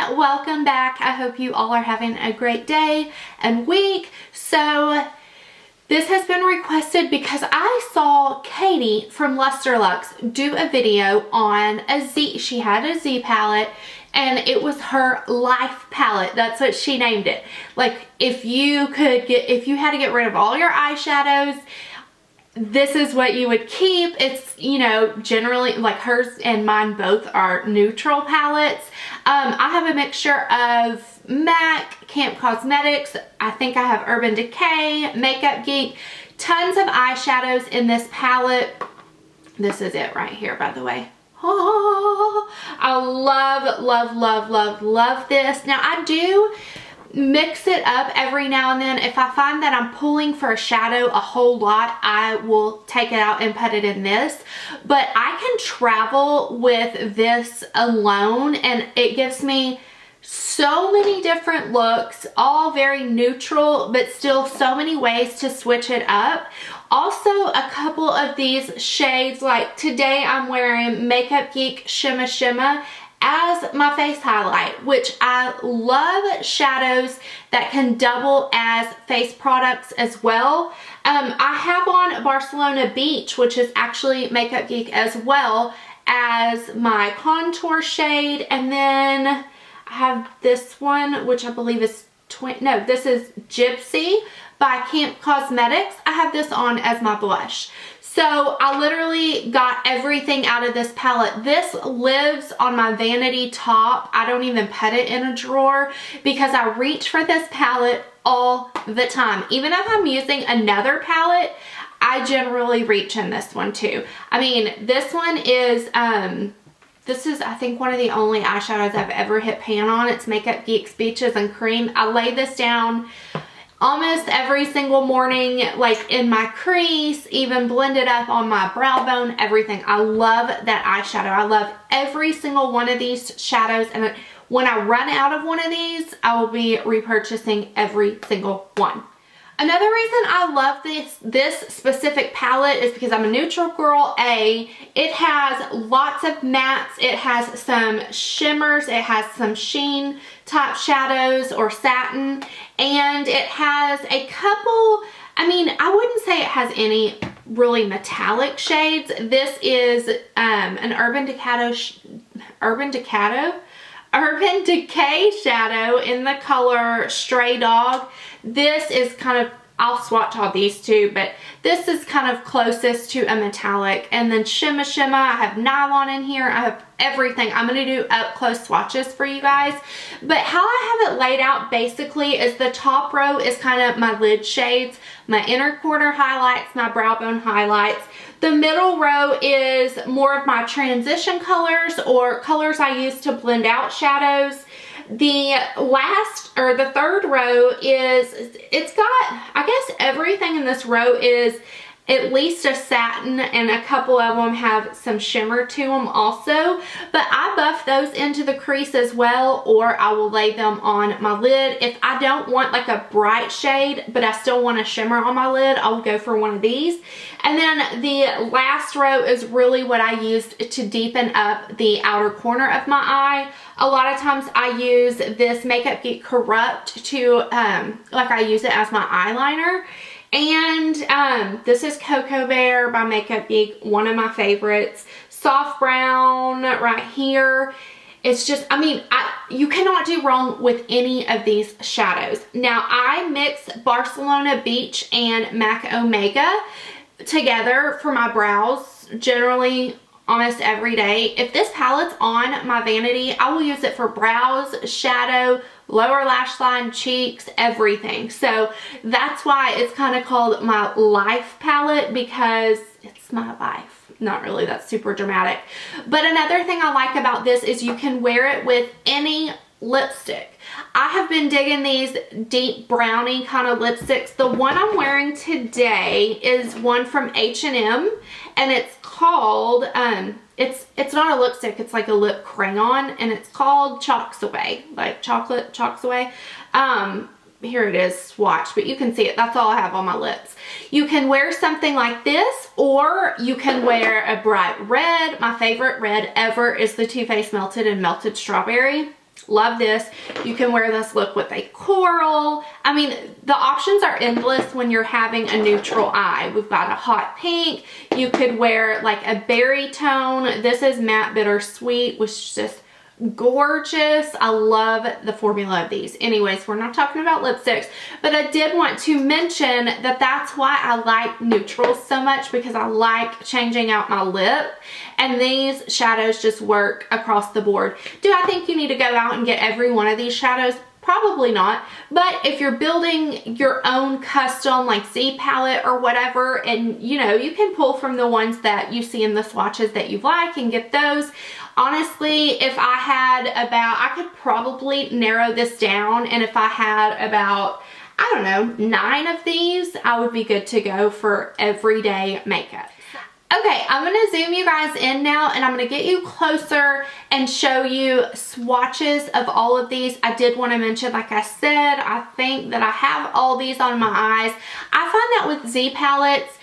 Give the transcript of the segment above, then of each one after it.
welcome back. I hope you all are having a great day and week. So this has been requested because I saw Katie from Luster Lux do a video on a Z. She had a Z palette and it was her life palette. That's what she named it. Like if you had to get rid of all your eyeshadows, this is what you would keep. It's, you know, generally like hers and mine both are neutral palettes. I have a mixture of MAC, Camp Cosmetics, I think I have Urban Decay, Makeup Geek, tons of eyeshadows in this palette. This is it right here, by the way. Oh, I love this. Now I do mix it up every now and then. If I find that I'm pulling for a shadow a whole lot, I will take it out and put it in this. But I can travel with this alone and it gives me so many different looks, all very neutral, but still so many ways to switch it up. Also, a couple of these shades, like today I'm wearing Makeup Geek Shimma Shimma as my face highlight, which I love shadows that can double as face products as well. I have on Barcelona Beach, which is actually Makeup Geek as well, as my contour shade. And then I have this one, which I believe is this is Gypsy by Camp Cosmetics. I have this on as my blush. So I literally got everything out of this palette. This lives on my vanity top. I don't even put it in a drawer because I reach for this palette all the time. Even if I'm using another palette, I generally reach in this one too. I mean, this one is, this is I think one of the only eyeshadows I've ever hit pan on. It's Makeup Geek's Beaches and Cream. I lay this down almost every single morning, like in my crease, even blend it up on my brow bone, everything. I love that eyeshadow. I love every single one of these shadows, and when I run out of one of these, I will be repurchasing every single one. Another reason I love this specific palette is because I'm a neutral girl. It has lots of mattes, it has some shimmers, it has some sheen type shadows or satin, and it has a couple, I mean, I wouldn't say it has any really metallic shades. This is an Urban Decay shadow in the color Stray Dog. This is kind of, I'll swatch all these too, but this is kind of closest to a metallic. And then Shimma Shimma, I have Nylon in here. I have everything. I'm going to do up close swatches for you guys. But how I have it laid out basically is the top row is kind of my lid shades, my inner corner highlights, my brow bone highlights. The middle row is more of my transition colors or colors I use to blend out shadows. The last, or the third row is, it's got, I guess everything in this row is at least a satin, and a couple of them have some shimmer to them also. But I buff those into the crease as well, or I will lay them on my lid. If I don't want like a bright shade, but I still want a shimmer on my lid, I'll go for one of these. And then the last row is really what I used to deepen up the outer corner of my eye. A lot of times I use this Makeup Geek Corrupt to, like I use it as my eyeliner. And this is Cocoa Bear by Makeup Geek, one of my favorites. Soft brown right here. It's just, I mean, you cannot do wrong with any of these shadows. Now, I mix Barcelona Beach and MAC Omega together for my brows, generally almost every day. If this palette's on my vanity, I will use it for brows, shadow, lower lash line, cheeks, everything. So that's why it's kind of called my life palette, because it's my life. Not really, that's super dramatic. But another thing I like about this is you can wear it with any lipstick. I have been digging these deep brownie kind of lipsticks. The one I'm wearing today is one from H&M, and it's called, it's not a lipstick, it's like a lip crayon, and it's called Chalks Away, like chocolate chalks away. Here it is swatched, but you can see it. That's all I have on my lips. You can wear something like this, or you can wear a bright red. My favorite red ever is the Too Faced Melted and Melted Strawberry. Love this. You can wear this look with a coral. I mean, the options are endless when you're having a neutral eye. We've got a hot pink. You could wear like a berry tone. This is matte bittersweet, which is just gorgeous. I love the formula of these. Anyways, we're not talking about lipsticks, but I did want to mention that that's why I like neutrals so much, because I like changing out my lip, and these shadows just work across the board. Do I think you need to go out and get every one of these shadows? Probably not, but if you're building your own custom like Z palette or whatever, and you know, you can pull from the ones that you see in the swatches that you like and get those. Honestly, if I had about, I could probably narrow this down, and if I had about, I don't know, 9 of these, I would be good to go for everyday makeup. Okay, I'm going to zoom you guys in now, and I'm going to get you closer and show you swatches of all of these. I did want to mention, like I said, I think that I have all these on my eyes. I find that with Z palettes,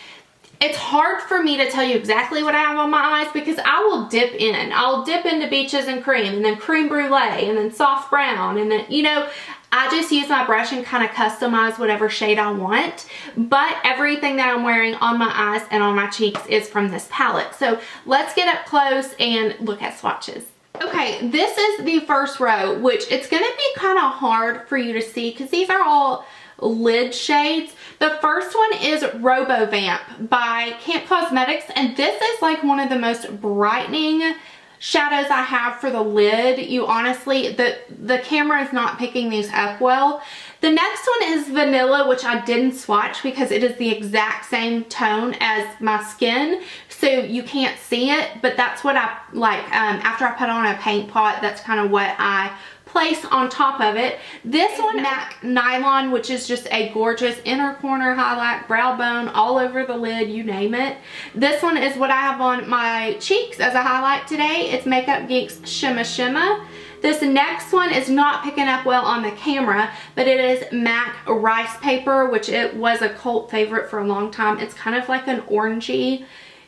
it's hard for me to tell you exactly what I have on my eyes, because I will dip in. I'll dip into Beaches and Cream, and then Creme Brulee, and then Soft Brown, and then, you know, I just use my brush and kind of customize whatever shade I want. But everything that I'm wearing on my eyes and on my cheeks is from this palette. So let's get up close and look at swatches. Okay, this is the first row, which it's going to be kind of hard for you to see because these are all lid shades. The first one is Robovamp by Camp Cosmetics, and this is like one of the most brightening shadows I have for the lid. You honestly, the camera is not picking these up well. The next one is Vanilla, which I didn't swatch because it is the exact same tone as my skin, so you can't see it, but that's what I like. After I put on a paint pot, that's kind of what I place on top of it. This one, MAC Nylon, which is just a gorgeous inner corner highlight, brow bone, all over the lid, you name it. This one is what I have on my cheeks as a highlight today. It's Makeup Geek's Shimma Shimma. This next one is not picking up well on the camera, but it is MAC Ricepaper, which it was a cult favorite for a long time. It's kind of like an orangey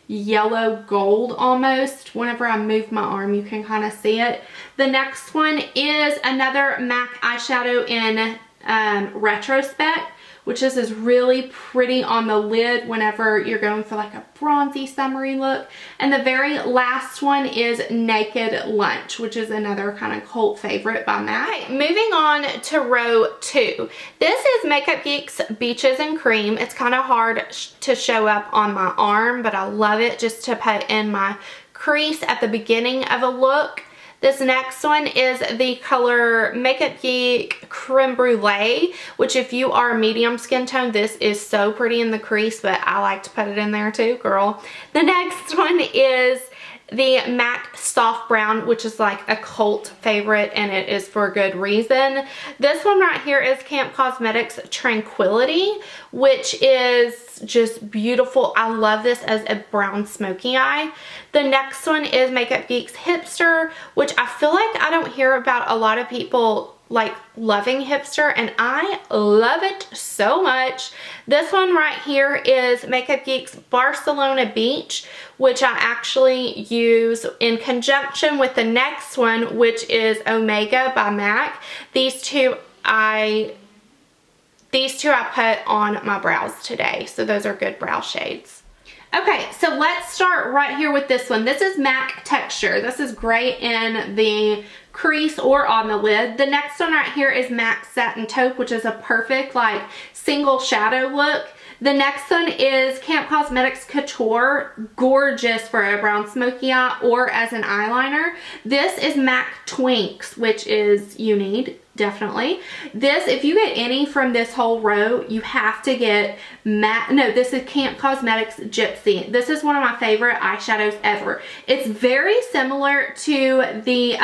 yellow gold almost. Whenever I move my arm, you can kind of see it. The next one is another MAC eyeshadow in Retrospeck, which is really pretty on the lid whenever you're going for like a bronzy summery look. And the very last one is Naked Lunch, which is another kind of cult favorite by MAC. Okay, moving on to row 2. This is Makeup Geek's Beaches and Cream. It's kind of hard to show up on my arm, but I love it just to put in my crease at the beginning of a look. This next one is the color Makeup Geek Creme Brulee, which if you are medium skin tone, this is so pretty in the crease, but I like to put it in there too, girl. The next one is the MAC Soft Brown, which is like a cult favorite, and it is for good reason. This one right here is Camp Cosmetics Tranquility, which is just beautiful. I love this as a brown smoky eye. The next one is Makeup Geek's Hipster, which I feel like I don't hear about a lot of people like loving Hipster, and I love it so much. This one right here is Makeup Geek's Barcelona Beach, which I actually use in conjunction with the next one, which is Omega by MAC. These two I put on my brows today, so those are good brow shades. Okay, so let's start right here with this one. This is MAC Texture. This is great in the crease or on the lid. The next one right here is MAC Satin Taupe, which is a perfect like single shadow look. The next one is Camp Cosmetics Couture, gorgeous for a brown smoky eye or as an eyeliner. This is MAC Twinks, which is you need, definitely. This, if you get any from this whole row, you have to get this is Camp Cosmetics Gypsy. This is one of my favorite eyeshadows ever. It's very similar to the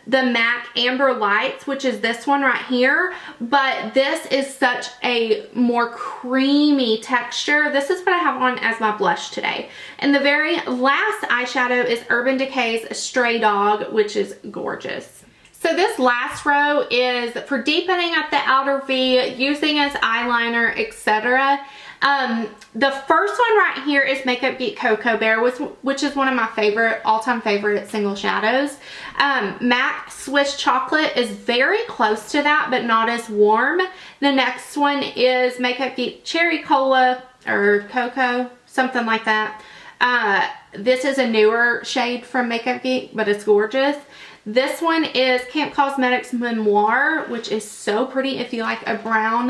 MAC Amber Lights, which is this one right here, but this is such a more creamy texture. This is what I have on as my blush today. And the very last eyeshadow is Urban Decay's Stray Dog, which is gorgeous. So this last row is for deepening up the outer V, using as eyeliner, etc. The first one right here is Makeup Geek Cocoa Bear, which is one of my favorite, all-time favorite single shadows. MAC Swiss Chocolate is very close to that, but not as warm. The next one is Makeup Geek Cherry Cola, or Cocoa, something like that. This is a newer shade from Makeup Geek, but it's gorgeous. This one is Camp Cosmetics Memoir, which is so pretty if you like a brown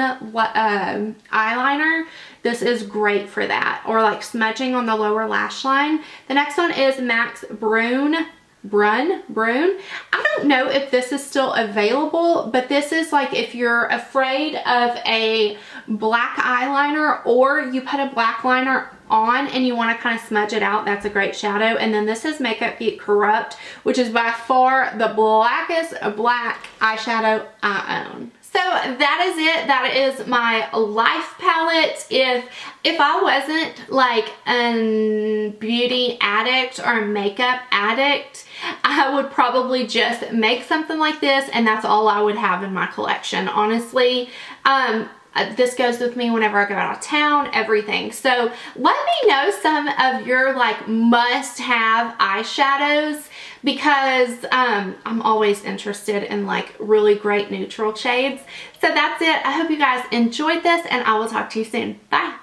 eyeliner. This is great for that, or like smudging on the lower lash line. The next one is MAC's Brun. I don't know if this is still available, but this is like if you're afraid of a black eyeliner, or you put a black liner on and you want to kind of smudge it out, that's a great shadow. And then this is Makeup Geek Corrupt, which is by far the blackest black eyeshadow I own. So that is it. That is my Life palette. If I wasn't like a beauty addict or a makeup addict, I would probably just make something like this, and that's all I would have in my collection, honestly. This goes with me whenever I go out of town, everything. So let me know some of your like must-have eyeshadows, because I'm always interested in like really great neutral shades. So that's it. I hope you guys enjoyed this, and I will talk to you soon. Bye.